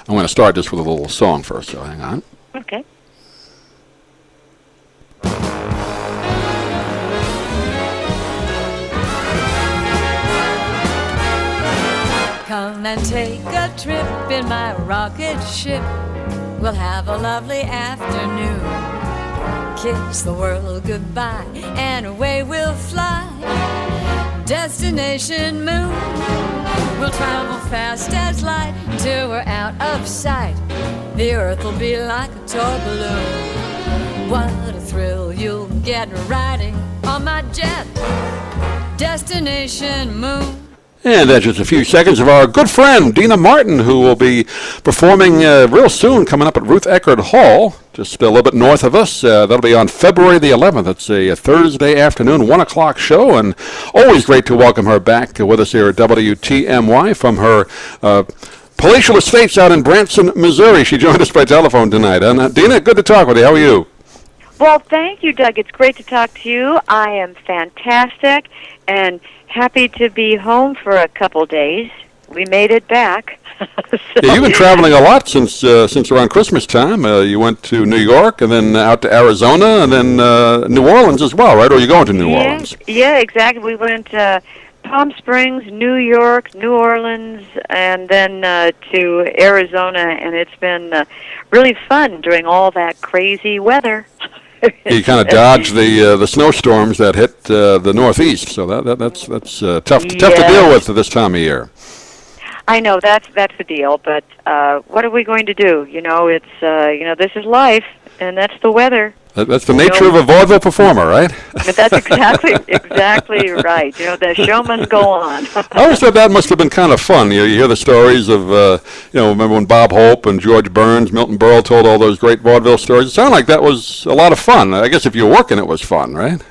I'm going to start just with a little song first, so hang on. Okay. Come and take a trip in my rocket ship. We'll have a lovely afternoon. Kiss the world goodbye and away we'll fly. Destination moon. We'll travel fast as light till we're out of sight. The earth will be like a toy balloon. What a thrill you'll get riding on my jet. Destination moon. And that's just a few seconds of our good friend, Deana Martin, who will be performing real soon, coming up at Ruth Eckerd Hall, just a little bit north of us. That'll be on February the 11th. It's a Thursday afternoon, 1 o'clock show, and always great to welcome her back with us here at WTMY from her palatial estates out in Branson, Missouri. She joined us by telephone tonight. And Deana, good to talk with you. How are you? Well, thank you, Doug. It's great to talk to you. I am fantastic and happy to be home for a couple days. We made it back. Yeah, you've been traveling a lot since around Christmas time. You went to New York and then out to Arizona and then New Orleans as well, right? Or are you going to New Orleans? Yeah, exactly. We went Palm Springs, New York, New Orleans, and then to Arizona, and it's been really fun during all that crazy weather. You kind of dodged the snowstorms that hit the Northeast, so that's tough to deal with this time of year. I know that's the deal, but what are we going to do? You know, it's this is life, and that's the weather. That's the nature of a vaudeville performer, right? But that's exactly right. You know, the show must go on. I always thought that must have been kind of fun. You hear the stories of, remember when Bob Hope and George Burns, Milton Berle told all those great vaudeville stories. It sounded like that was a lot of fun. I guess if you're working, it was fun, right?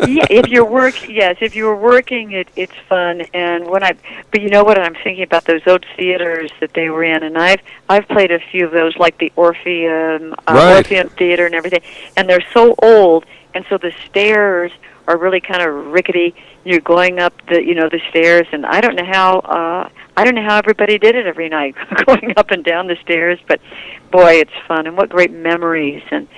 Yeah, if you were working, it's fun. And but you know what? I'm thinking about those old theaters that they were in, and I've played a few of those, like the Orpheum, Orpheum Theater, and everything. And they're so old, and so the stairs are really kind of rickety. You're going up the stairs, and I don't know how everybody did it every night, going up and down the stairs. But boy, it's fun, and what great memories, and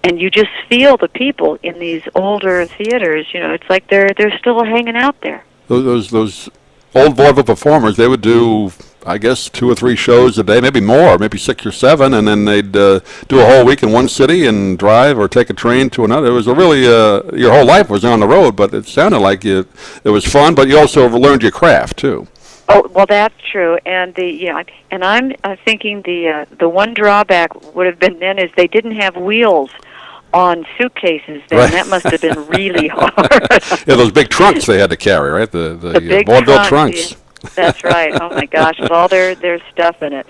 and you just feel the people in these older theaters. You know, it's like they're still hanging out there. Those old vaudeville performers, they would do, I guess, 2 or 3 shows a day, maybe more, maybe 6 or 7, and then they'd do a whole week in one city and drive or take a train to another. It was your whole life was on the road, but it sounded like it was fun, but you also learned your craft, too. Oh, well, that's true, and I'm thinking the one drawback would have been then is they didn't have wheels on suitcases then. Right. That must have been really hard. Yeah, those big trunks they had to carry, right? The big vaudeville trunks. Yeah. That's right. Oh, my gosh, with all their stuff in it.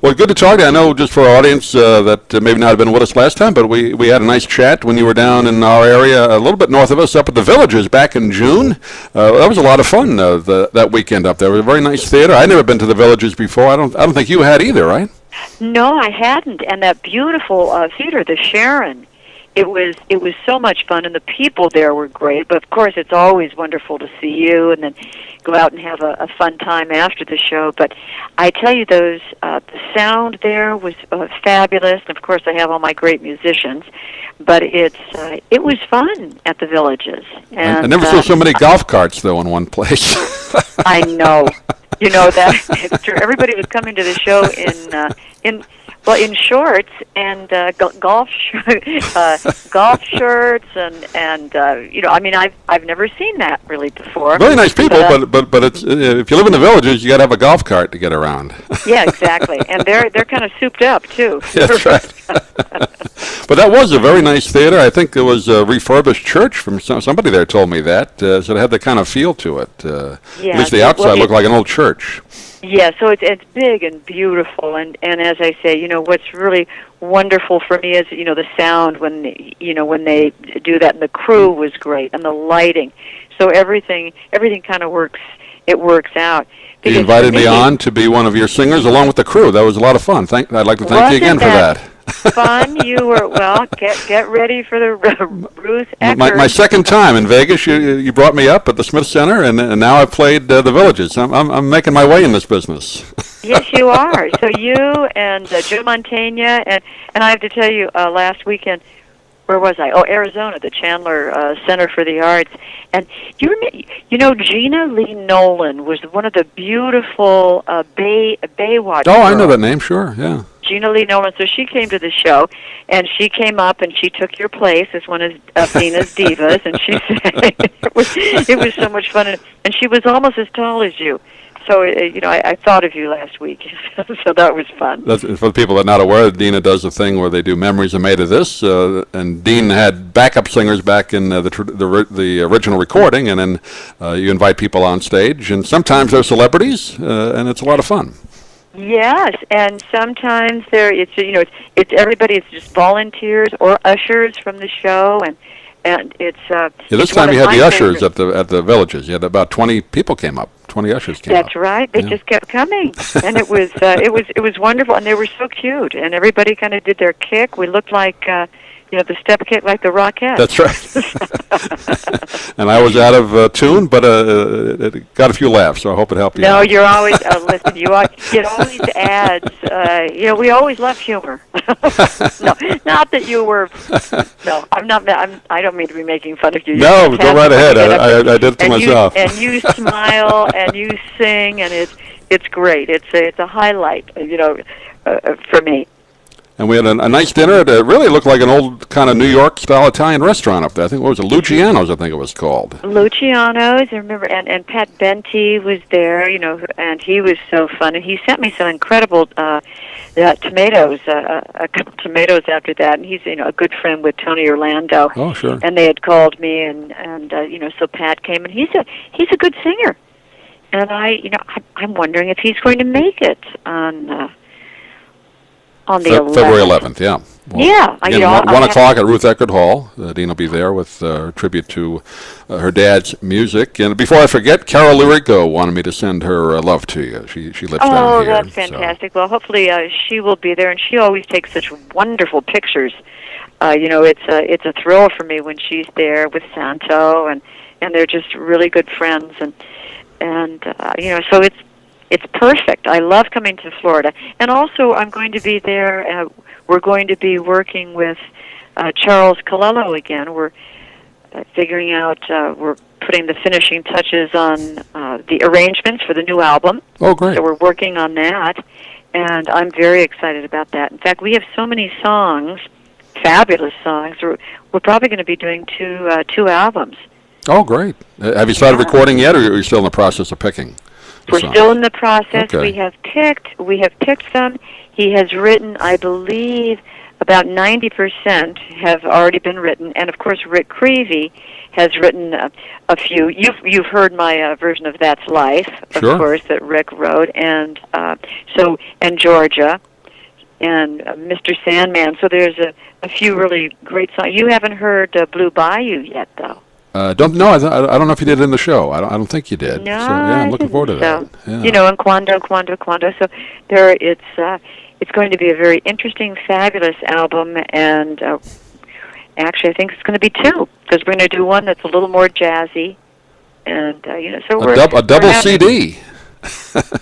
Well, good to talk to you. I know just for our audience that maybe not have been with us last time, but we had a nice chat when you were down in our area a little bit north of us up at the Villages back in June. That was a lot of fun that weekend up there. It was a very nice theater. I'd never been to the Villages before. I don't think you had either, right? No, I hadn't. And that beautiful theater, the Sharon, it was so much fun, and the people there were great. But of course, it's always wonderful to see you, and then go out and have a fun time after the show. But I tell you, the sound there was fabulous. And of course, I have all my great musicians. But it was fun at the Villages. And I never saw so many golf carts though in one place. I know. You know that everybody was coming to the show in shorts and golf shirts and I mean I've never seen that really before. Very nice people, but it's if you live in the Villages, you got to have a golf cart to get around. Yeah, exactly, and they're kind of souped up too. That's right. But that was a very nice theater. I think it was a refurbished church from somebody there told me that, so it had that kind of feel to it. At least the outside looked like an old church. Yeah, so it's big and beautiful, and as I say, what's really wonderful for me is the sound when they do that, and the crew was great, and the lighting, so everything kind of works out. You invited me on to be one of your singers along with the crew. That was a lot of fun. I'd like to thank you again for that. Fun. You were, get ready for the Ruth Eckerd. My second time in Vegas, you brought me up at the Smith Center, and now I've played the Villages. I'm making my way in this business. Yes, you are. So you and Joe Montaigne, and I have to tell you, last weekend, where was I? Oh, Arizona, the Chandler Center for the Arts. And you know, Gina Lee Nolan was one of the beautiful Baywatch Oh, I know girls. that name. Sure, yeah. Gina Lee Nolan. So she came to the show, and she came up and she took your place as one of Dina's divas, and she sang. It was so much fun, and she was almost as tall as you. So you know, I thought of you last week, so that was fun. That's, for the people that are not aware, Deana does a thing where they do Memories Are Made of This, and Dean had backup singers back in the original recording, and then you invite people on stage, and sometimes they're celebrities, and it's a lot of fun. Yes, and sometimes it's everybody. It's just volunteers or ushers from the show, and it's. Yeah, this it's time one you of had the my ushers favorites. at the villages. You had about 20 people came up. 20 ushers came up. That's right. They Yeah. just kept coming, and it was wonderful, and they were so cute, and everybody kind of did their kick. We looked like the step kick like the Rockettes. That's right. And I was out of tune, but it got a few laughs, so I hope it helped you. No, out. you're always listen. It always adds. We always love humor. No, not that you were. No, I'm not. I don't mean to be making fun of you. No, You're go right ahead. I did it to and myself. And you smile and you sing, and it's great. It's a highlight. For me. And we had a nice dinner. It really looked like an old kind of New York style Italian restaurant up there. I think what was it, Luciano's? I think it was called. Luciano's, I remember, and Pat Benti was there, and he was so fun. And he sent me some incredible tomatoes, a couple tomatoes after that. And he's a good friend with Tony Orlando. Oh, sure. And they had called me, and so Pat came, and he's a good singer. And I'm wondering if he's going to make it on the 11th. February 11th, yeah. Well, Yeah. Again, 1 o'clock at Ruth Eckerd Hall. Dean will be there with a tribute to her dad's music. And before I forget, Carol Lurico wanted me to send her love to you. She lives down here. Oh, that's fantastic. Well, hopefully she will be there, and she always takes such wonderful pictures. It's a thrill for me when she's there with Santo, and they're just really good friends, and so it's perfect. I love coming to Florida. And also, I'm going to be there. We're going to be working with Charles Colello again. We're figuring out, we're putting the finishing touches on the arrangements for the new album. Oh, great. So we're working on that, and I'm very excited about that. In fact, we have so many songs, fabulous songs. We're probably going to be doing two albums. Oh, great. Have you started recording yet, or are you still in the process of picking? We're still in the process. Okay. We have picked them. He has written, I believe, about 90% have already been written, and of course Rick Creevy has written a few. You've heard my version of That's Life, of Sure. course, that Rick wrote, and and Georgia, and Mr. Sandman. So there's a few really great songs. You haven't heard Blue Bayou yet, though. Don't know. I don't know if you did it in the show. I don't think you did. No, so, yeah, I'm looking forward to that. Yeah. And Quando. So it's going to be a very interesting, fabulous album, and actually, I think it's going to be two, because we're going to do one that's a little more jazzy, and so a double CD.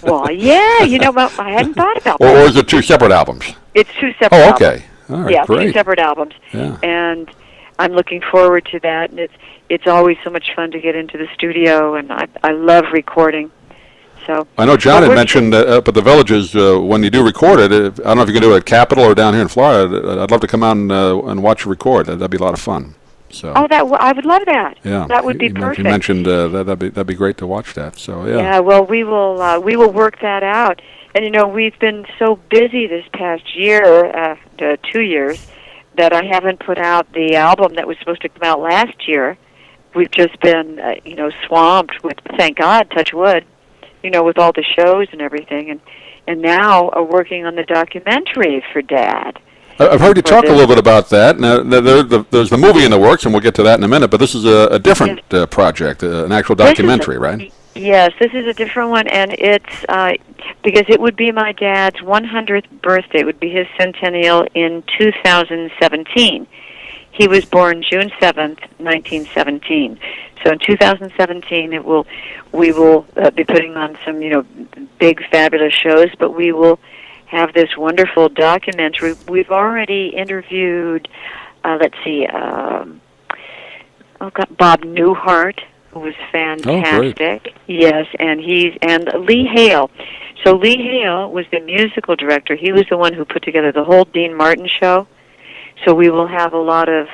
Well, yeah, I hadn't thought about that. Or is it two separate albums? It's two separate. Oh, albums. okay. All right, Yeah, great. two separate albums. Yeah. And I'm looking forward to that, and it's always so much fun to get into the studio, and I love recording. So I know John had mentioned up at the Villages, when you do record it, I don't know if you can do it at Capitol or down here in Florida. I'd love to come out and watch you record. That'd be a lot of fun. So. Oh, I would love that. Yeah. That would be If perfect. you mentioned that'd be great to watch that. So yeah. Yeah. Well, we will work that out. And we've been so busy this past year, 2 years, that I haven't put out the album that was supposed to come out last year. We've just been, swamped with, thank God, touch wood, with all the shows and everything, and now working on the documentary for Dad. I've heard you talk a little bit about that. Now, there's the movie in the works, and we'll get to that in a minute, but this is a different project, an actual documentary, right? Yes, this is a different one, and it's because it would be my dad's 100th birthday. It would be his centennial in 2017. He was born June 7th, 1917. So in 2017, we will be putting on some, big, fabulous shows, but we will have this wonderful documentary. We've already interviewed, Bob Newhart, who was fantastic. Oh, yes, and Lee Hale. So Lee Hale was the musical director. He was the one who put together the whole Dean Martin show. So we will have a lot of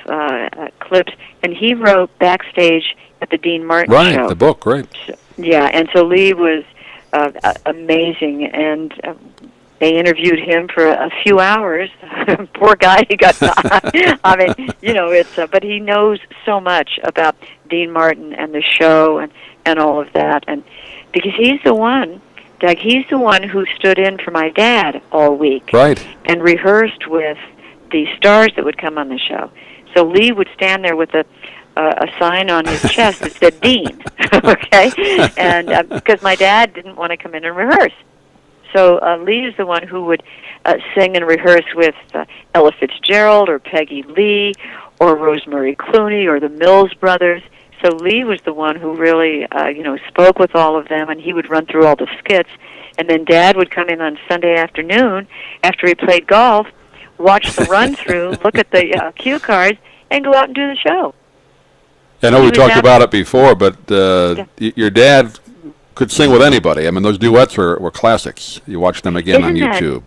clips. And he wrote Backstage at the Dean Martin show. Right, the book, right. So, yeah, and so Lee was amazing, and they interviewed him for a few hours. Poor guy, he got I mean, it's but he knows so much about Dean Martin and the show and all of that, and because he's the one, Doug, he's the one who stood in for my dad all week. Right. And rehearsed with the stars that would come on the show. So Lee would stand there with a sign on his chest that said Dean, okay? And because my dad didn't want to come in and rehearse. So Lee is the one who would sing and rehearse with Ella Fitzgerald or Peggy Lee or Rosemary Clooney or the Mills Brothers. So Lee was the one who really, spoke with all of them, and he would run through all the skits. And then Dad would come in on Sunday afternoon after he played golf, watch the run-through, look at the cue cards, and go out and do the show. I know we talked about it before, but your dad could sing with anybody. I mean, those duets were classics. You watch them again on YouTube,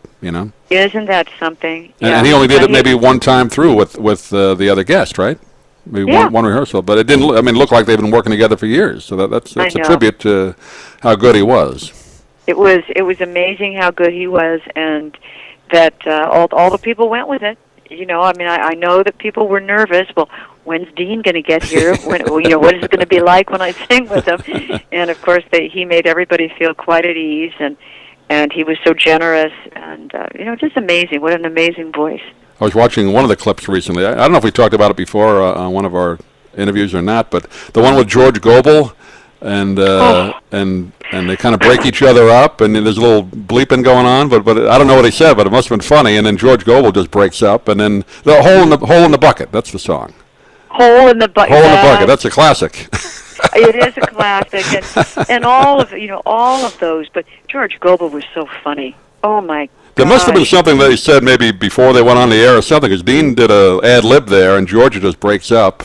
Isn't that something? And he only did it maybe one time through with the other guest, right? Maybe one rehearsal, but it didn't. It looked like they've been working together for years. So that's a tribute to how good he was. It was amazing how good he was, and that all the people went with it. I know that people were nervous. Well, when's Dean going to get here? What is it going to be like when I sing with him? And of course, he made everybody feel quite at ease, and he was so generous, and just amazing. What an amazing voice. I was watching one of the clips recently. I don't know if we talked about it before on one of our interviews or not, but the one with George Gobel, and they kind of break each other up, and there's a little bleeping going on, but I don't know what he said, but it must have been funny. And then George Gobel just breaks up, and then the hole in the bucket. That's the song. Hole in the bucket. Hole in the bucket. That's a classic. It is a classic, and all of those. But George Gobel was so funny. Oh my God. There must have been something that he said maybe before they went on the air or something, because Dean did a ad lib there, and Georgia just breaks up.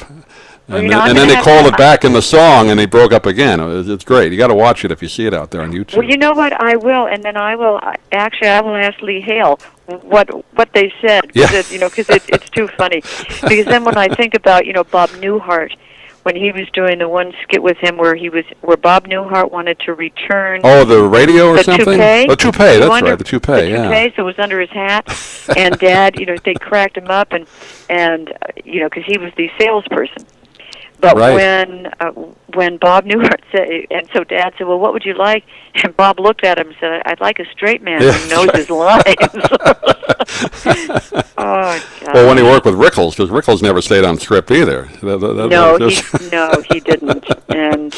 And then they called it back in the song, and they broke up again. It's great. You got to watch it if you see it out there on YouTube. Well, you know what? I will, and then I will ask Lee Hale what they said, because it's too funny. Because then when I think about Bob Newhart, when he was doing the one skit with him where Bob Newhart wanted to return. Oh, the radio or something? Toupee. The toupee, that's right, the toupee, yeah. The toupee, so it was under his hat, and Dad, they cracked him up, and because he was the salesperson. But when Bob Newhart said, and so Dad said, "Well, what would you like?" And Bob looked at him and said, "I'd like a straight man who knows his lines." Oh, God. Well, when he worked with Rickles, because Rickles never stayed on script either. No, he didn't. And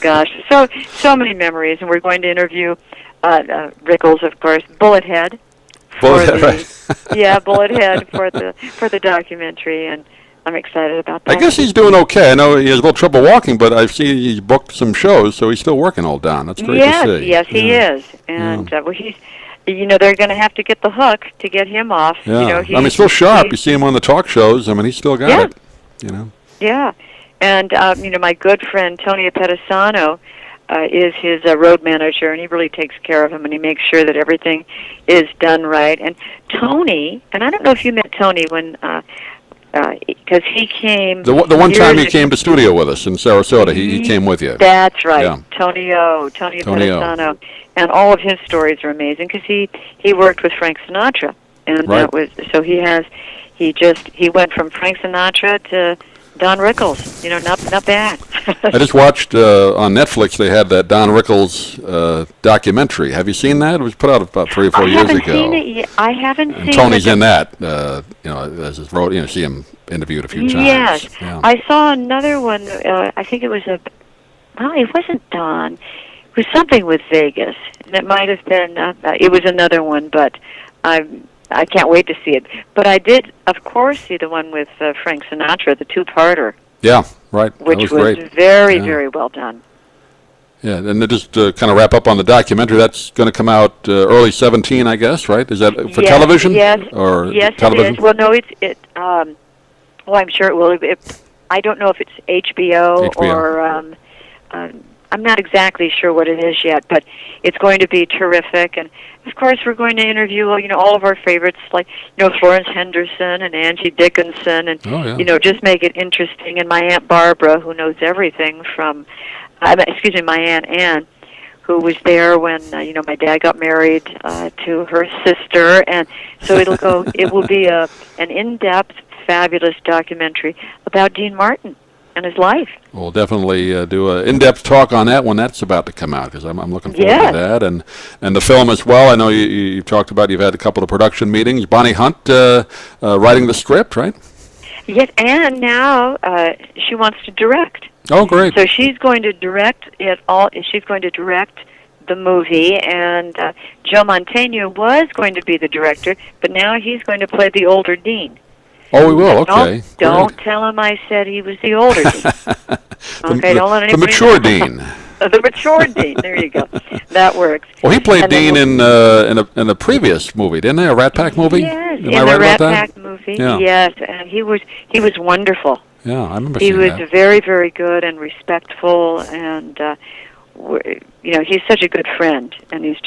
gosh, so many memories. And we're going to interview Rickles, of course, Bullethead. Bullethead for the documentary, and I'm excited about that. I guess he's doing okay. I know he has a little trouble walking, but I've seen he's booked some shows, so he's still working all down. That's great to see. Yes, he is. And he's, they're going to have to get the hook to get him off. Yeah. He's still sharp. You see him on the talk shows. He's still got it. Yeah. And, my good friend Tony Pettisano is his road manager, and he really takes care of him, and he makes sure that everything is done right. And Tony, and I don't know if you met Tony when... because he came... The one time he came to studio with us in Sarasota, he came with you. That's right. Yeah. Tony Pettisano. And all of his stories are amazing, because he worked with Frank Sinatra. And that was... So he went from Frank Sinatra to Don Rickles. Not bad. I just watched on Netflix, they had that Don Rickles documentary. Have you seen that? It was put out about 3 or 4 years ago. I haven't seen it. Tony's in that. As his road, see him interviewed a few times. Yes. Yeah. I saw another one. I think it was it wasn't Don. It was something with Vegas. And it might have been, it was another one, but I can't wait to see it. But I did, of course, see the one with Frank Sinatra, the two-parter. Yeah, right. Which that was great. Very, very well done. Yeah, and to just kind of wrap up on the documentary, that's going to come out early 17, I guess, right? Is that for television? Yes, or yes, television? it is. Well, no, well, I'm sure it will. I don't know if it's HBO. Or I'm not exactly sure what it is yet, but it's going to be terrific. And of course, we're going to interview, all of our favorites, like Florence Henderson and Angie Dickinson, and just make it interesting. And my Aunt Barbara, who knows everything from, my Aunt Anne, who was there when my dad got married to her sister, and so it will be an in-depth, fabulous documentary about Dean Martin and his life. We'll definitely do an in-depth talk on that when that's about to come out, because I'm looking forward to that. And the film as well. I know you talked about you've had a couple of production meetings. Bonnie Hunt writing the script, right? Yes, and now she wants to direct. Oh, great. So she's going to direct it all. She's going to direct the movie, and Joe Mantegna was going to be the director, but now he's going to play the older Dean. Oh, we will. Okay. Don't tell him I said he was the older Dean. Okay, don't let anybody the mature know. Dean. The mature Dean. There you go. That works. Well, he played Dean in a previous movie, didn't he? A Rat Pack movie. Yes, Am I right the Rat about that? Pack movie. Yeah. Yes, and he was wonderful. Yeah, I remember He seeing was that. very, very good and respectful, and he's such a good friend, and he's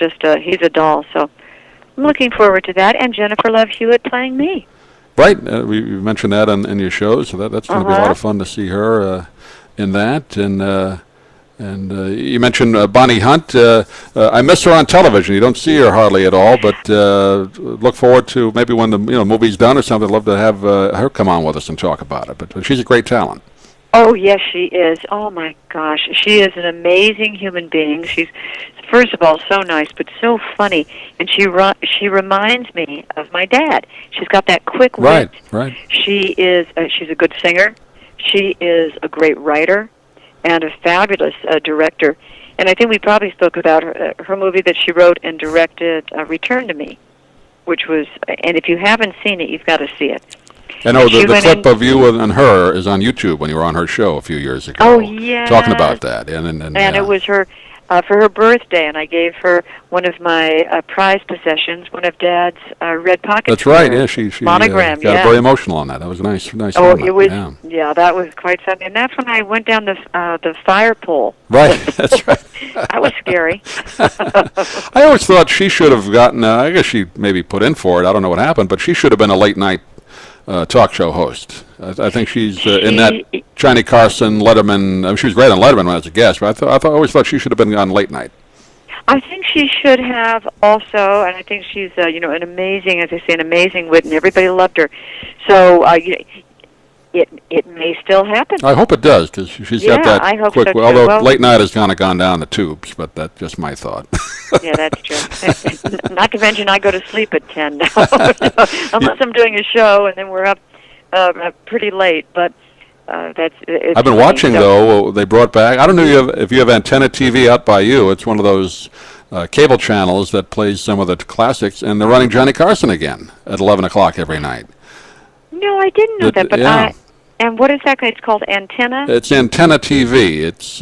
a doll. So I'm looking forward to that. And Jennifer Love Hewitt playing me. Right, we mentioned that in your show, so that's going to be a lot of fun to see her in that. And you mentioned Bonnie Hunt. I miss her on television. You don't see her hardly at all, but look forward to maybe when the movie's done or something. I'd love to have her come on with us and talk about it. But she's a great talent. Oh, yes, she is. Oh, my gosh. She is an amazing human being. She's, first of all, so nice, but so funny. And she reminds me of my dad. She's got that quick wit. Right. She's a good singer. She is a great writer and a fabulous director. And I think we probably spoke about her movie that she wrote and directed, Return to Me, which was, and if you haven't seen it, you've got to see it. I know the clip of you and her is on YouTube when you were on her show a few years ago. Oh, yeah. Talking about that. And it was her for her birthday, and I gave her one of my prized possessions, one of Dad's red pocket That's right, squares. yeah. She monogram, got very emotional on that. That was a nice Oh, moment. it was, yeah, that was quite something. And that's when I went down the fire pole. Right, that's right. That was scary. I always thought she should have gotten, I guess she maybe put in for it, I don't know what happened, but she should have been a late-night talk show host. I think she's in that Johnny Carson, Letterman. I mean, she was great on Letterman as a guest, but I always thought she should have been on late night. I think she should have also, and I think she's an amazing, as I say, an amazing wit, and everybody loved her. So it may still happen. I hope it does, because she's got that I hope quick. So too. Although late night has kind of gone down the tubes, but that's just my thought. Yeah, that's true. Not to mention, I go to sleep at 10 now, unless I'm doing a show, and then we're up pretty late. But that's. I've been watching though. They brought back. I don't know if you have Antenna TV out by you. It's one of those cable channels that plays some of the classics, and they're running Johnny Carson again at 11 o'clock every night. No, I didn't know that, but yeah. And what is that? It's called Antenna? It's Antenna TV. It's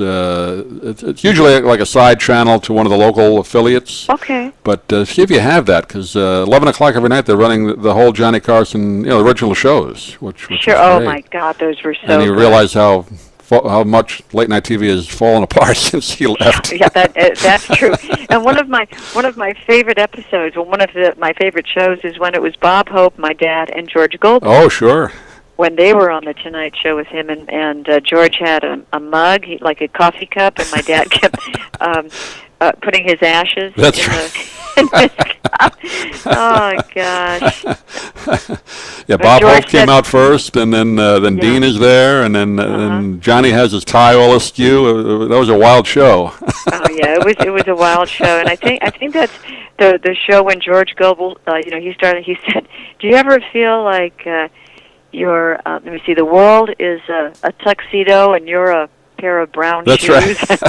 usually like a side channel to one of the local affiliates. Okay. But see if you have that, because 11 o'clock every night they're running the whole Johnny Carson, original shows. Which sure. Oh my God, those were so. And you realize how much late night TV has fallen apart since he left. Yeah, that's true. And one of my favorite episodes, one of my favorite shows, is when it was Bob Hope, my dad, and George Goldberg. Oh, sure. When they were on the Tonight Show with him, and George had a mug, like a coffee cup, and my dad kept putting his ashes in his cup. Oh, gosh. Yeah, Bob Hope came out first, and then Dean is there, and then Johnny has his tie all askew. That was a wild show. Oh, yeah, it was a wild show, and I think that's the show when George Goebel, he said, do you ever feel like... let me see, the world is a tuxedo and you're a pair of brown shoes. That's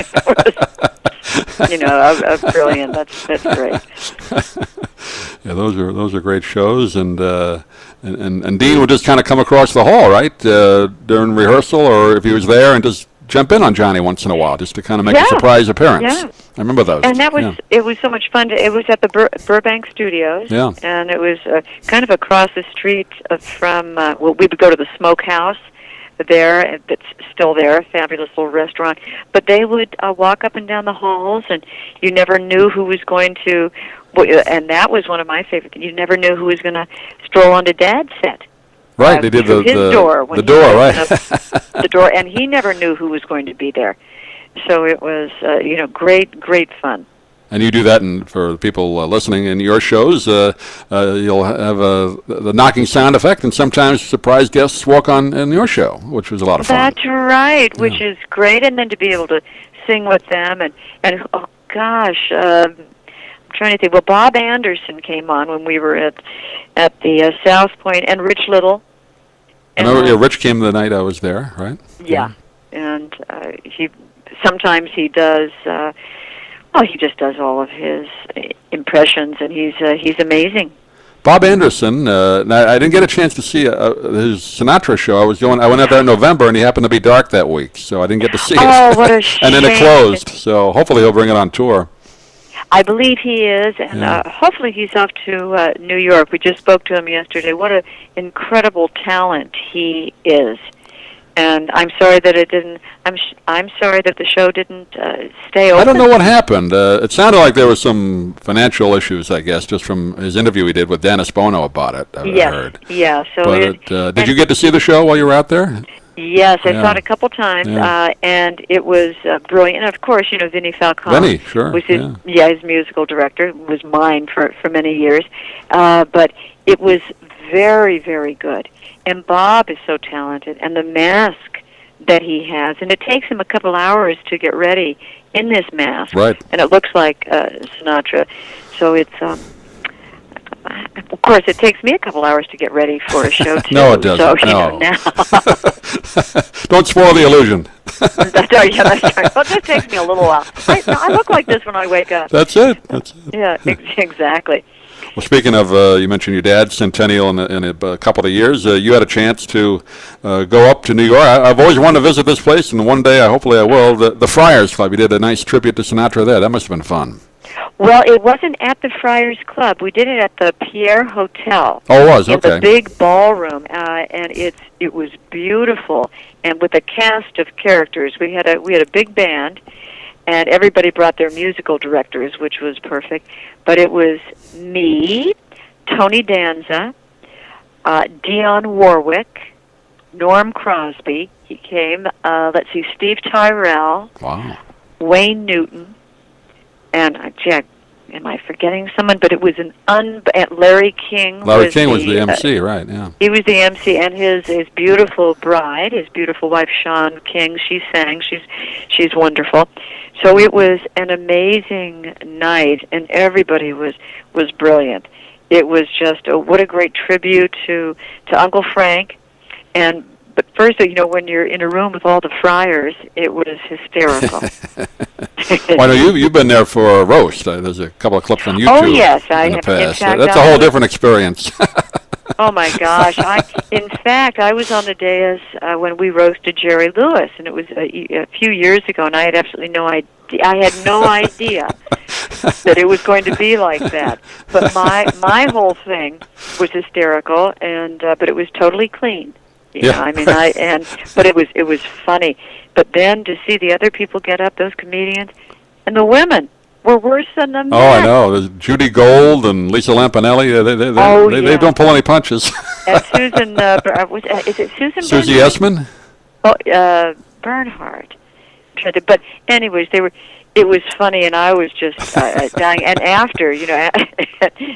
right. Brilliant. That's great. Yeah, those are great shows, and Dean would just kind of come across the hall, right, during rehearsal, or if he was there, and just jump in on Johnny once in a while, just to kind of make a surprise appearance. Yeah. I remember those. And that was it was so much fun. It was at the Burbank Studios, and it was kind of across the street from. We would go to the Smokehouse there. That's still there, a fabulous little restaurant. But they would walk up and down the halls, and you never knew who was going to. And that was one of my favorite things. You never knew who was going to stroll onto Dad's set. Right, they did the door, right? The door, and he never knew who was going to be there. So it was, great fun. And you do that for the people listening in your shows. You'll have the knocking sound effect, and sometimes surprise guests walk on in your show, which was a lot of fun. That's right, which is great. And then to be able to sing with them, and oh gosh, I'm trying to think. Well, Bob Anderson came on when we were at the South Point, and Rich Little. And Rich came the night I was there, right? Yeah, and sometimes he does. He just does all of his impressions, and he's amazing. Bob Anderson. I didn't get a chance to see his Sinatra show. I went out there in November, and he happened to be dark that week, so I didn't get to see it. Oh, what a shame! And then it closed. So hopefully he'll bring it on tour. I believe he is, and hopefully he's off to New York. We just spoke to him yesterday. What an incredible talent he is, and I'm sorry that it didn't. I'm sorry that the show didn't stay open. I don't know what happened. It sounded like there was some financial issues, I guess, just from his interview he did with Dennis Bono about it. I heard. Yeah. So, did you get to see the show while you were out there? Yes, I saw it a couple times, and it was brilliant. And of course, Vinnie Falcone. Vinnie, sure. Was his musical director, was mine for many years. But it was very, very good. And Bob is so talented, and the mask that he has, and it takes him a couple hours to get ready in this mask. Right. And it looks like Sinatra. So it's... Of course, it takes me a couple hours to get ready for a show, too. No, it doesn't. So, now. Don't spoil the illusion. That's right. Well, it just takes me a little while. I look like this when I wake up. That's it. Yeah, exactly. Well, speaking of, you mentioned your dad's centennial in a couple of years. You had a chance to go up to New York. I've always wanted to visit this place, and one day, hopefully I will. The Friars Club. You did a nice tribute to Sinatra there. That must have been fun. Well, it wasn't at the Friars Club. We did it at the Pierre Hotel. Oh, it was? Okay. In the big ballroom, and it was beautiful, and with a cast of characters. We had a big band, and everybody brought their musical directors, which was perfect. But it was me, Tony Danza, Dionne Warwick, Norm Crosby. He came. Let's see, Steve Tyrell. Wow. Wayne Newton. And Jack, am I forgetting someone? But it was Larry King. Larry King was the MC, right? Yeah. He was the MC, and his beautiful bride, his beautiful wife, Sean King. She sang. She's wonderful. So it was an amazing night, and everybody was brilliant. It was just what a great tribute to Uncle Frank, But first, when you're in a room with all the Friars, it was hysterical. Well, I know you've been there for a roast. There's a couple of clips on YouTube. Oh, yes, I in have. The past. In fact, that's a whole different experience. Oh, my gosh. In fact, I was on the dais when we roasted Jerry Lewis, and it was a few years ago, and I had absolutely no idea. I had no idea that it was going to be like that. But my whole thing was hysterical, and but it was totally clean. But it was funny. But then to see the other people get up, those comedians, and the women were worse than the men. Oh, I know. There's Judy Gold and Lisa Lampanelli. They don't pull any punches. And Susan, is it Susan? Susie Essman? Oh, Bernhardt. But anyways, it was funny, and I was just dying. And after,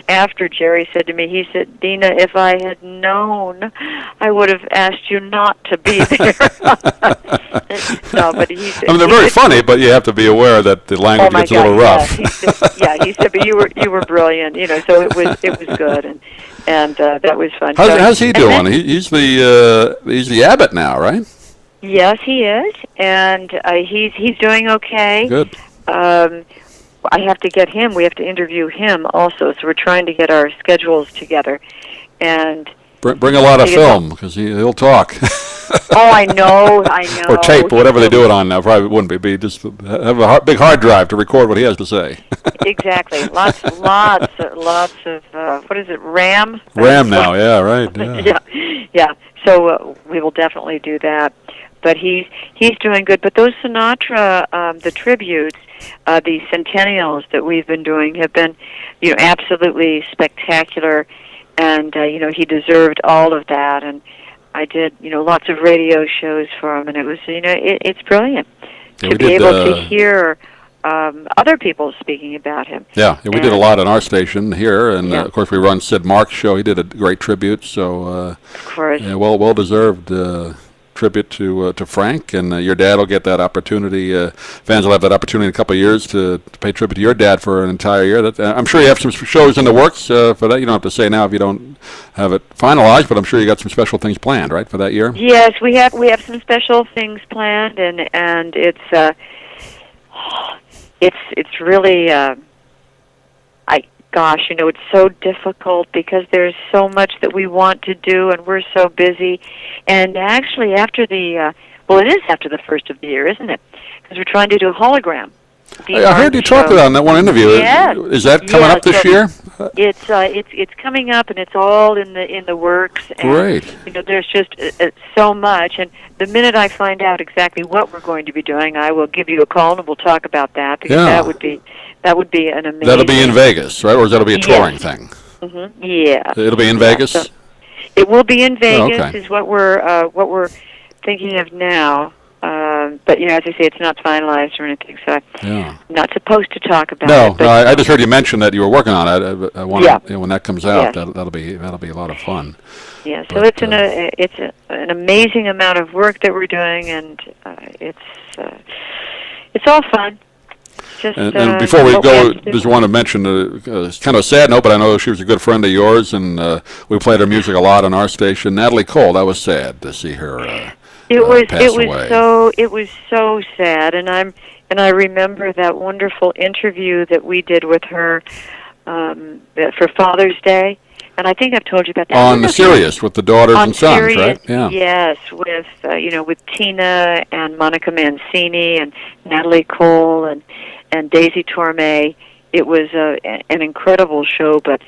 after Jerry said to me, he said, "Deana, if I had known, I would have asked you not to be there." No, but he said, they're very funny, but you have to be aware that the language gets a little rough. Yeah, he said, but you were brilliant, so it was good, and that was fun. How's he doing? He's the abbot now, right? Yes, he is, and he's doing okay. Good. I have to get him. We have to interview him also. So we're trying to get our schedules together, and bring a lot of film because he'll talk. Oh, I know. Or tape, or whatever they do it on now. Probably wouldn't be. Just have a big hard drive to record what he has to say. Exactly. Lots of what is it? RAM. RAM now. Yeah. Right. Yeah. Yeah. So we will definitely do that. But he's doing good. But those Sinatra, the tributes, the centennials that we've been doing have been, absolutely spectacular, and he deserved all of that. And I did, lots of radio shows for him, and it was, it's brilliant to be able to hear other people speaking about him. Yeah, we did a lot on our station here, and of course we run Sid Mark's show. He did a great tribute, so of course, well deserved. Tribute to Frank, and your dad will get that opportunity. Fans will have that opportunity in a couple of years to pay tribute to your dad for an entire year. I'm sure you have some shows in the works for that. You don't have to say now if you don't have it finalized, but I'm sure you got some special things planned, right, for that year? Yes, we have some special things planned, and it's really Gosh, it's so difficult because there's so much that we want to do, and we're so busy. And actually, after it is after the first of the year, isn't it? Because we're trying to do a hologram. I heard you talk about in that one interview. Yes. Is that coming up this year? It's coming up, and it's all in the works. And, Great. There's just so much, and the minute I find out exactly what we're going to be doing, I will give you a call and we'll talk about that, because that would be an amazing. That'll be in Vegas, right? Or that'll be a touring thing? Mm-hmm. Yeah. It'll be in Vegas. So it will be in Vegas. Is what we're thinking of now. But as I say, it's not finalized or anything, so I'm not supposed to talk about it. No, I just heard you mention that you were working on it. I want when that comes out, that'll be a lot of fun. Yeah, so it's an amazing amount of work that we're doing, and it's all fun. And before we go, just want to mention it's kind of a sad note, but I know she was a good friend of yours, and we played her music a lot on our station. Natalie Cole, that was sad to see her. It was so sad, and I remember that wonderful interview that we did with her for Father's Day, and I think I've told you about that. On the Sirius with the daughters and sons, Sirius, right? Yeah. Yes, with with Tina and Monica Mancini and Natalie Cole and Daisy Torme. It was an incredible show, but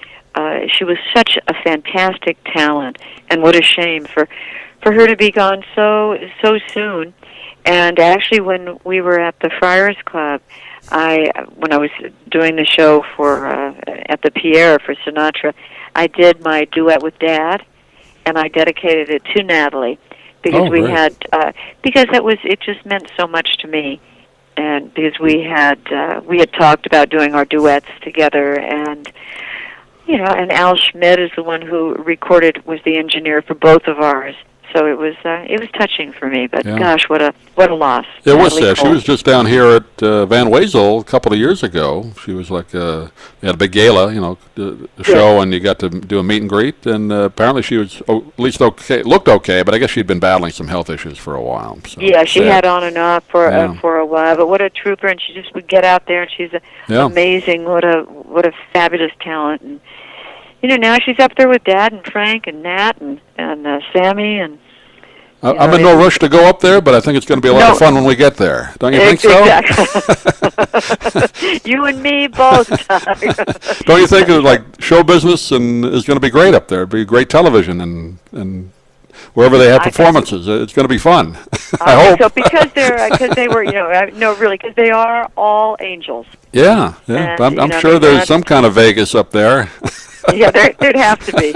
she was such a fantastic talent, and what a shame for her to be gone so soon. And actually, when we were at the Friars Club, when I was doing the show at the Pierre for Sinatra, I did my duet with Dad, and I dedicated it to Natalie because because it just meant so much to me, and because we had talked about doing our duets together, and and Al Schmidt is the one who was the engineer for both of ours. So it was touching for me, but gosh, what a loss. It was sad. She was just down here at Van Wezel a couple of years ago. She was like, they had a big gala, the show, and you got to do a meet and greet. And apparently she was at least okay, looked okay, but I guess she'd been battling some health issues for a while. So she had on and off for a while. But what a trooper! And she just would get out there, and she's amazing. What a fabulous talent. And now she's up there with Dad and Frank and Nat and Sammy and. I'm in no rush to go up there, but I think it's going to be a lot of fun when we get there. Don't you think so? Exactly. You and me both. Don't you think show business is going to be great up there? It'd be great television and wherever they have performances, it's going to be fun. I hope so, because they were because they are all angels. Yeah. And, I'm sure there's some kind of Vegas up there. Yeah, there'd have to be.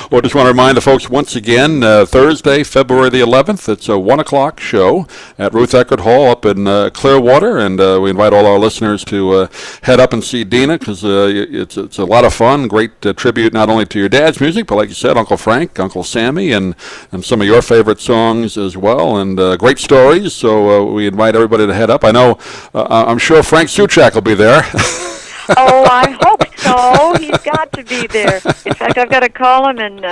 Well, I just want to remind the folks once again, Thursday, February the 11th, it's a 1 o'clock show at Ruth Eckerd Hall up in Clearwater, and we invite all our listeners to head up and see Deana, because it's a lot of fun, great tribute not only to your dad's music, but like you said, Uncle Frank, Uncle Sammy, and some of your favorite songs as well, and great stories, so we invite everybody to head up. I know, I'm sure Frank Suchak will be there. Oh, I hope so. He's got to be there. In fact, I've got to call him and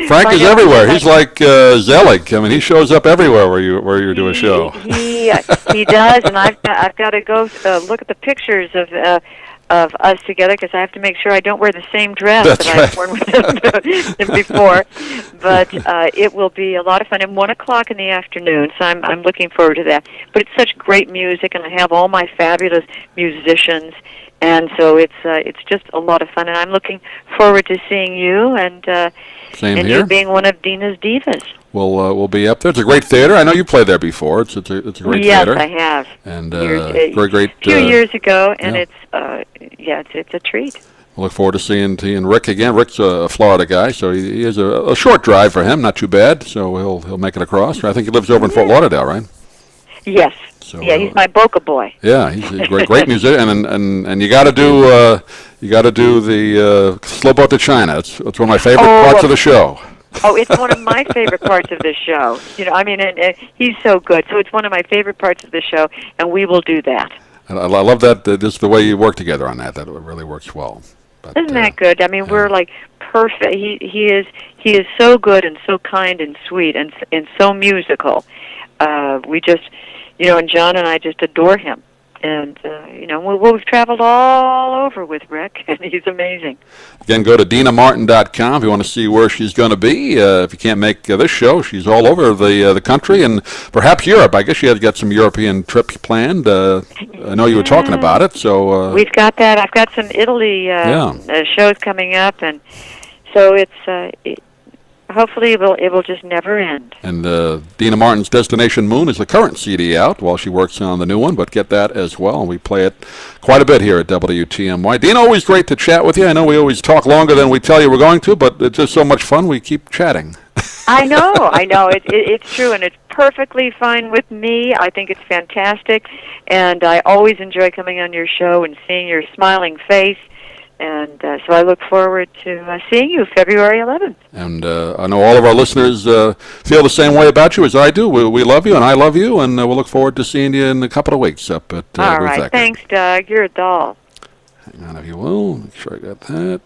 Frank is everywhere. He's like Zelig. I mean, he shows up everywhere where you do a show. He does, and I've got to go look at the pictures of us together because I have to make sure I don't wear the same dress I've worn with him before. But it will be a lot of fun. And 1:00 in the afternoon, so I'm looking forward to that. But it's such great music, and I have all my fabulous musicians. And so it's just a lot of fun, and I'm looking forward to seeing you and you being one of Deana's divas. We'll be up there. It's a great theater. I know you played there before. It's a great theater. Yes, I have. And a few years ago, and it's a treat. We'll look forward to seeing Rick again. Rick's a Florida guy, so he is a short drive for him, not too bad. So he'll make it across. I think he lives over in Fort Lauderdale, right? Yes. So, he's my Boca boy. Yeah, he's a great musician, and you got to do the Slow Boat to China. It's one of my favorite parts of the show. Oh, it's one of my favorite parts of the show. And he's so good. So it's one of my favorite parts of the show, and we will do that. And I love that. Just the way you work together on that. That really works well. But, isn't that good? I mean, we're like perfect. He is so good and so kind and sweet and so musical. We just. And John and I just adore him. And, we've traveled all over with Rick, and he's amazing. Again, go to DeanaMartin.com if you want to see where she's going to be. If you can't make this show, she's all over the country and perhaps Europe. I guess she has got some European trips planned. I know you were talking about it. So we've got that. I've got some Italy shows coming up, and so it's... hopefully it will just never end. And Deana Martin's Destination Moon is the current CD out while she works on the new one, but get that as well. We play it quite a bit here at WTMY. Deana, always great to chat with you. I know we always talk longer than we tell you we're going to, but it's just so much fun we keep chatting. I know. It's true, and it's perfectly fine with me. I think it's fantastic, and I always enjoy coming on your show and seeing your smiling face. And so I look forward to seeing you February 11th. And I know all of our listeners feel the same way about you as I do. We love you, and I love you, and we'll look forward to seeing you in a couple of weeks up at All right. Thanks, Doug. You're a doll. Hang on, if you will. Make sure I got that.